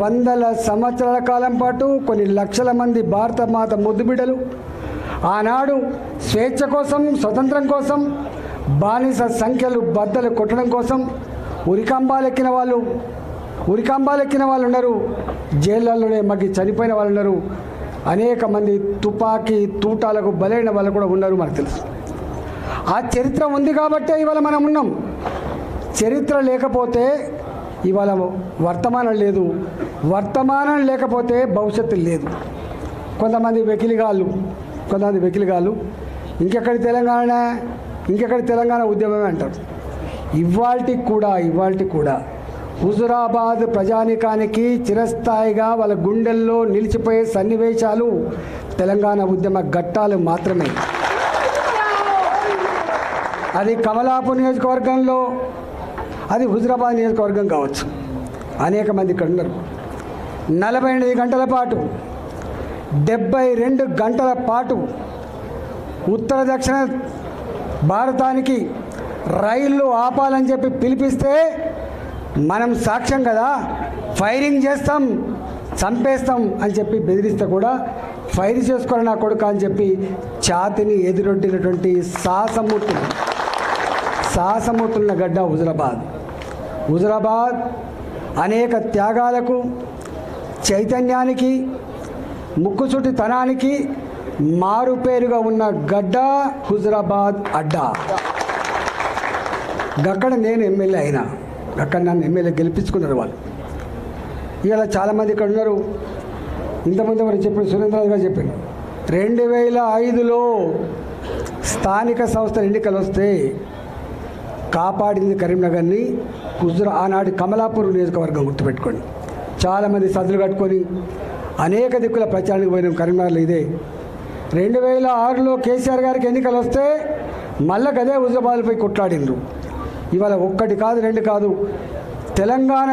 వందల సంవత్సరాల కాలం పాటు కొన్ని లక్షల మంది భారత మాత ముద్దుబిడ్డలు ఆనాడు స్వేచ్ఛ కోసం, స్వతంత్రం కోసం, బానిస సంఖ్యలు బద్దలు కొట్టడం కోసం ఉరికంబాలెక్కిన వాళ్ళు ఉన్నారు. జైళ్ళలోనే మగ్గి చనిపోయిన వాళ్ళు ఉన్నారు. అనేక మంది తుపాకీ తూటాలకు బలైన వాళ్ళు కూడా ఉన్నారు. మనకు తెలుసు. ఆ చరిత్ర ఉంది కాబట్టే ఇవాళ మనం ఉన్నాం. చరిత్ర లేకపోతే ఇవాళ వర్తమానం లేదు. వర్తమానం లేకపోతే భవిష్యత్తు లేదు. కొంతమంది వెకిలిగాళ్ళు ఇంకెక్కడి తెలంగాణ ఉద్యమమే అంటారు. ఇవాల్టికి కూడా హుజురాబాద్ ప్రజానికానికి చిరస్థాయిగా వాళ్ళ గుండెల్లో నిలిచిపోయే సన్నివేశాలు తెలంగాణ ఉద్యమ ఘట్టాలు మాత్రమే. అది కమలాపూర్ నియోజకవర్గంలో, అది హుజురాబాద్ నియోజకవర్గం కావచ్చు. అనేక మంది ఇక్కడ ఉన్నారు. 48 గంటల పాటు 72 గంటల పాటు ఉత్తర దక్షిణ భారతానికి రైళ్లు ఆపాలని చెప్పి పిలిపిస్తే మనం సాక్ష్యం కదా, ఫైరింగ్ చేస్తాం, చంపేస్తాం అని చెప్పి బెదిరిస్తే కూడా ఫైర్ చేసుకోవాలి నా కొడుకు అని చెప్పి ఛాతిని ఎదురొడ్డినటువంటి సాహసమూర్తున్న గడ్డ హుజురాబాద్ అనేక త్యాగాలకు, చైతన్యానికి, ముక్కుసూటితనానికి మారుపేరుగా ఉన్న గడ్డ హుజురాబాద్ అడ్డా. అక్కడ నేను ఎమ్మెల్యే అయినా, అక్కడ నన్ను ఎమ్మెల్యే గెలిపించుకున్నారు వాళ్ళు. ఇవాళ చాలామంది ఇక్కడ ఉన్నారు. ఇంతమంది మరి చెప్పారు, సురేంద్రరాజు గారు చెప్పారు, 2005లో స్థానిక సంస్థల ఎన్నికలు వస్తే కాపాడింది కరీంనగర్ని ఆనాటి కమలాపూర్ నియోజకవర్గం గుర్తుపెట్టుకోండి. చాలామంది సద్దులు కట్టుకొని అనేక దిక్కుల ప్రచారానికి పోయినాం కరీంనగర్లో. ఇదే 2006లో కేసీఆర్ గారికి ఎన్నికలు వస్తే మళ్ళీ అదే హుజురాబాద్పై కొట్లాడిండ్రు. ఇవాళ 1 కాదు 2 కాదు, తెలంగాణ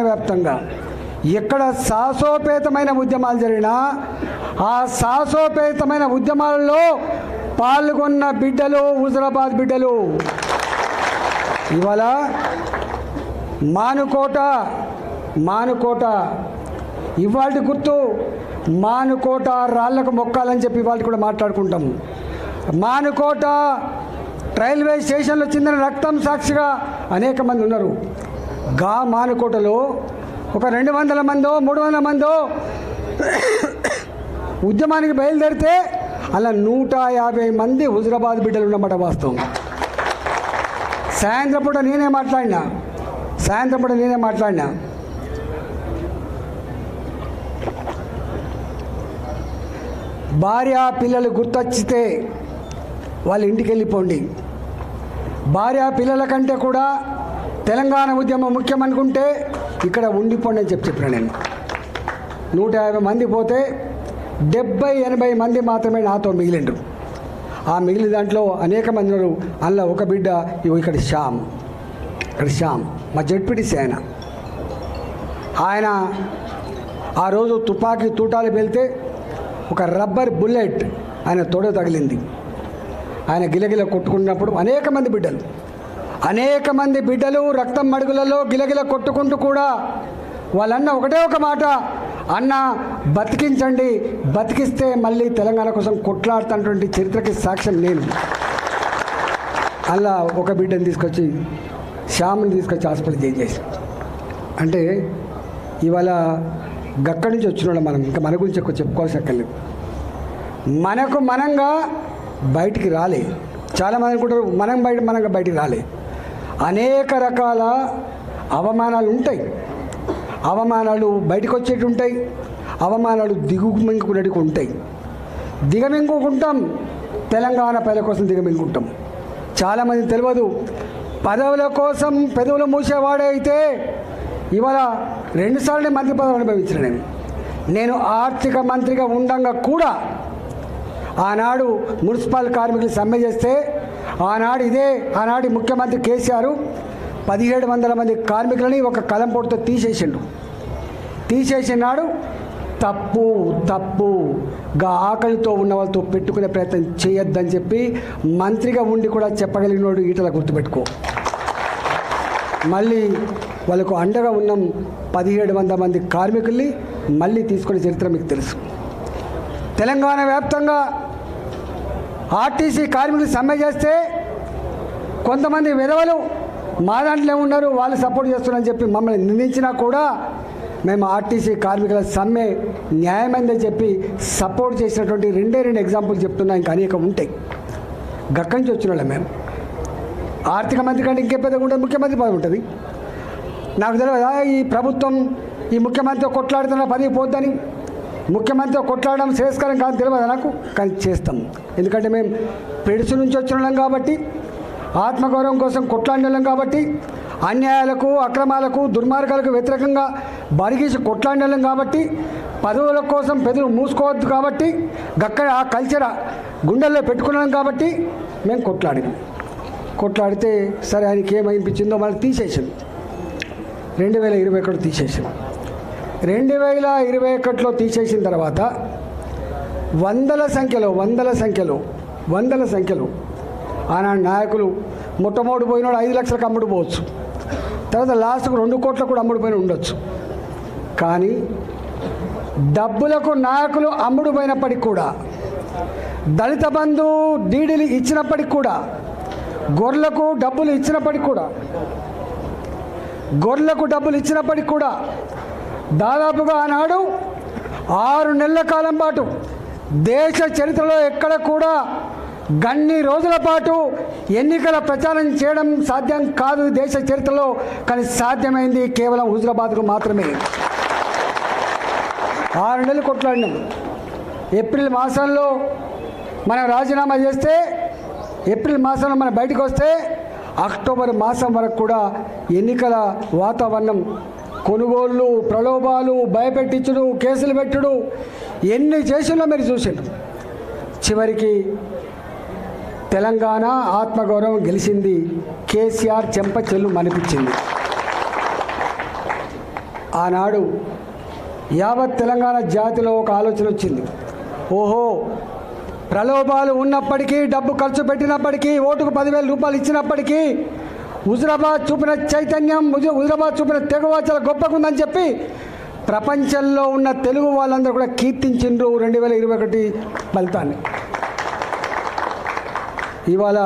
వ్యాప్తంగా ఎక్కడ సాహసోపేతమైన ఉద్యమాలు జరిగినా ఆ సాహసోపేతమైన ఉద్యమాలలో పాల్గొన్న బిడ్డలు హుజురాబాద్ బిడ్డలు. ఇవాళ మానుకోట ఇవాళ గుర్తు, మానుకోట రాళ్లకు మొక్కాలని చెప్పి ఇవాళ కూడా మాట్లాడుకుంటాము. మానుకోట రైల్వే స్టేషన్లో చిందిన రక్తం సాక్షిగా అనేక మంది ఉన్నారు. మానుకోటలో ఒక 200 మందో 300 మందో ఉద్యమానికి బయలుదేరితే అలా 150 మంది హుజురాబాద్ బిడ్డలు ఉన్నమాట వాస్తవం. సాయంత్రం పూట నేనే మాట్లాడినా భార్య పిల్లలు గుర్తొచ్చితే వాళ్ళ ఇంటికి వెళ్ళిపోండి. భార్య పిల్లల కంటే కూడా తెలంగాణ ఉద్యమం ముఖ్యం అనుకుంటే ఇక్కడ ఉండిపోండి అని చెప్పిన నేను. 150 మంది పోతే 70-80 మంది మాత్రమే నాతో మిగిలిండ్రు. ఆ మిగిలిన దాంట్లో అనేక మంది ఉన్నారు. అందులో ఒక బిడ్డ ఇక్కడ శ్యామ్ మా జడ్పీటీసీ ఆయన ఆ రోజు తుపాకీ తూటాలు వెళ్తే ఒక రబ్బర్ బుల్లెట్ ఆయన తోడ తగిలింది. ఆయన గిలగిల కొట్టుకున్నప్పుడు అనేక మంది బిడ్డలు రక్తం మడుగులలో గిలగిల కొట్టుకుంటూ కూడా వాళ్ళన్న ఒకటే ఒక మాట, అన్న బతికించండి, బతికిస్తే మళ్ళీ తెలంగాణ కోసం కొట్లాడుతున్నటువంటి చరిత్రకి సాక్ష్యం నేను. అలా ఒక బిడ్డని తీసుకొచ్చి శ్యామ్ని తీసుకొచ్చి హాస్పిటల్ చేసి అంటే ఇవాళ గక్కడి నుంచి వచ్చినాడు. మనం ఇంకా మన గురించి ఎక్కువ చెప్పుకోవాల్సి అక్కర్లేదు. మనంగా బయటికి రాలే. చాలామంది అనుకుంటారు మనంగా బయటికి రాలే. అనేక రకాల అవమానాలు ఉంటాయి. అవమానాలు బయటకు వచ్చేటి ఉంటాయి, అవమానాలు దిగుమింగుకునేటివి ఉంటాయి. దిగమింగుకుంటాం, తెలంగాణ ప్రజల కోసం దిగమింగుకుంటాం. చాలామంది తెలియదు, పదవుల కోసం పెదవులు మూసేవాడే అయితే ఇవాళ 2 సార్లు మంత్రి పదవి అనుభవించిన నేను ఆర్థిక మంత్రిగా ఉండగా కూడా ఆనాడు మున్సిపల్ కార్మికులు సమ్మె చేస్తే ఆనాటి ముఖ్యమంత్రి కేసీఆర్ 1700 మంది కార్మికులని ఒక కలంపోటుతో తీసేసినాడు. తప్పుగా ఆకలితో ఉన్న వాళ్ళతో పెట్టుకునే ప్రయత్నం చేయొద్దని చెప్పి మంత్రిగా ఉండి కూడా చెప్పగలిగినోడు ఈటల గుర్తుపెట్టుకో. మళ్ళీ వాళ్ళకు అండగా ఉన్న 1700 మంది కార్మికుల్ని మళ్ళీ తీసుకునే చరిత్ర మీకు తెలుసు. తెలంగాణ వ్యాప్తంగా ఆర్టీసీ కార్మికులు సమ్మె చేస్తే కొంతమంది విధవలు మా దాంట్లో ఉన్నారు, వాళ్ళు సపోర్ట్ చేస్తున్నారని చెప్పి మమ్మల్ని నిందించినా కూడా మేము ఆర్టీసీ కార్మికుల సమ్మె న్యాయమైందని చెప్పి సపోర్ట్ చేసినటువంటి రెండు ఎగ్జాంపుల్ చెప్తున్నా, ఇంకా అనేక ఉంటాయి. గక్కడి నుంచి వచ్చిన వాళ్ళం మేము. ఆర్థిక మంత్రి కంటే ఇంకే పెద్దగా ఉంటుంది, ముఖ్యమంత్రి పదవి ఉంటుంది. నాకు తెలియదా ఈ ప్రభుత్వం ఈ ముఖ్యమంత్రితో కొట్లాడుతున్న పదవి పోద్దని? ముఖ్యమంత్రితో కొట్లాడడం శ్రేయస్కరం కాదు తెలియదా నాకు, కానీ చేస్తాం. ఎందుకంటే మేము పెడుసు నుంచి వచ్చిన వాళ్ళం కాబట్టి, ఆత్మగౌరవం కోసం కొట్లాడిన వాళ్ళం కాబట్టి, అన్యాయాలకు అక్రమాలకు దుర్మార్గాలకు వ్యతిరేకంగా బరిగీసి కొట్లాడిన వాళ్ళం కాబట్టి, పదవుల కోసం పెదవులు మూసుకోవద్దు కాబట్టి, గక్కడ ఆ కల్చర్ గుండెల్లో పెట్టుకున్నాం కాబట్టి మేము కొట్లాడితే సరే ఆయనకి ఏమనిపించిందో మళ్ళీ తీసేసాం. 2021 తీసేసాం. 2021లో తీసేసిన తర్వాత వందల సంఖ్యలో ఆనాడు నాయకులు మొట్టమొదటి పోయినాడు 5 లక్షలకు అమ్ముడు పోవచ్చు, తర్వాత లాస్ట్కు 2 కోట్లకు కూడా అమ్ముడు పోయిన ఉండొచ్చు. కానీ డబ్బులకు నాయకులు అమ్ముడు పోయినప్పటికి కూడా, దళిత బంధు డీడీలు ఇచ్చినప్పటికి కూడా, గొర్రెలకు డబ్బులు ఇచ్చినప్పటికి కూడా దాదాపుగా ఆనాడు 6 నెలల కాలం పాటు దేశ చరిత్రలో ఎక్కడ కూడా గన్ని రోజుల పాటు ఎన్నికల ప్రచారం చేయడం సాధ్యం కాదు దేశ చరిత్రలో. కానీ సాధ్యమైంది కేవలం హుజురాబాద్కు మాత్రమే. 6 నెలలు కొట్లాడినాం. ఏప్రిల్ మాసంలో మనం రాజీనామా చేస్తే, ఏప్రిల్ మాసంలో మనం బయటకు వస్తే, అక్టోబర్ మాసం వరకు కూడా ఎన్నికల వాతావరణం, కొనుగోళ్ళు, ప్రలోభాలు, భయపెట్టించుడు, కేసులు పెట్టుడు, ఎన్ని చేసినా మీరు చూసిండు. చివరికి తెలంగాణ ఆత్మగౌరవం గెలిచింది. కేసీఆర్ చెంప చెల్లు మనిపించింది. ఆనాడు యావత్ తెలంగాణ జాతిలో ఒక ఆలోచన వచ్చింది. ఓహో, ప్రలోభాలు ఉన్నప్పటికీ, డబ్బు ఖర్చు పెట్టినప్పటికీ, ఓటుకు 10,000 రూపాయలు ఇచ్చినప్పటికీ హుజురాబాద్ చూపిన చైతన్యం, హుజురాబాద్ చూపిన తెగువ చాలా గొప్పగా ఉందని చెప్పి ప్రపంచంలో ఉన్న తెలుగు వాళ్ళందరూ కూడా కీర్తించిండ్రు 2021 ఫలితాన్ని. ఇవాళ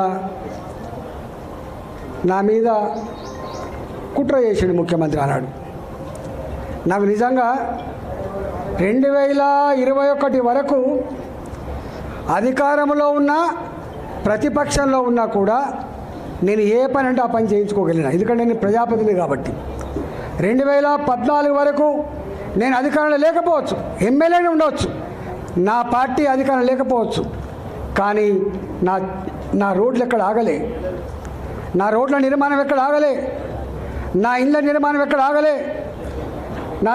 నా మీద కుట్ర చేసిండు ముఖ్యమంత్రి ఆనాడు. నాకు నిజంగా 2021 వరకు అధికారంలో ఉన్నా ప్రతిపక్షంలో ఉన్నా కూడా నేను ఏ పని అంటే ఆ పని చేయించుకోగలిగిన, ఎందుకంటే నేను ప్రజాప్రతినిధి కాబట్టి. 2014 వరకు నేను అధికారంలో లేకపోవచ్చు, ఎమ్మెల్యేనే ఉండవచ్చు, నా పార్టీ అధికారం లేకపోవచ్చు, కానీ నా రోడ్లు ఎక్కడ ఆగలే, నా రోడ్ల నిర్మాణం ఎక్కడ ఆగలే, నా ఇళ్ళ నిర్మాణం ఎక్కడ ఆగలే. నా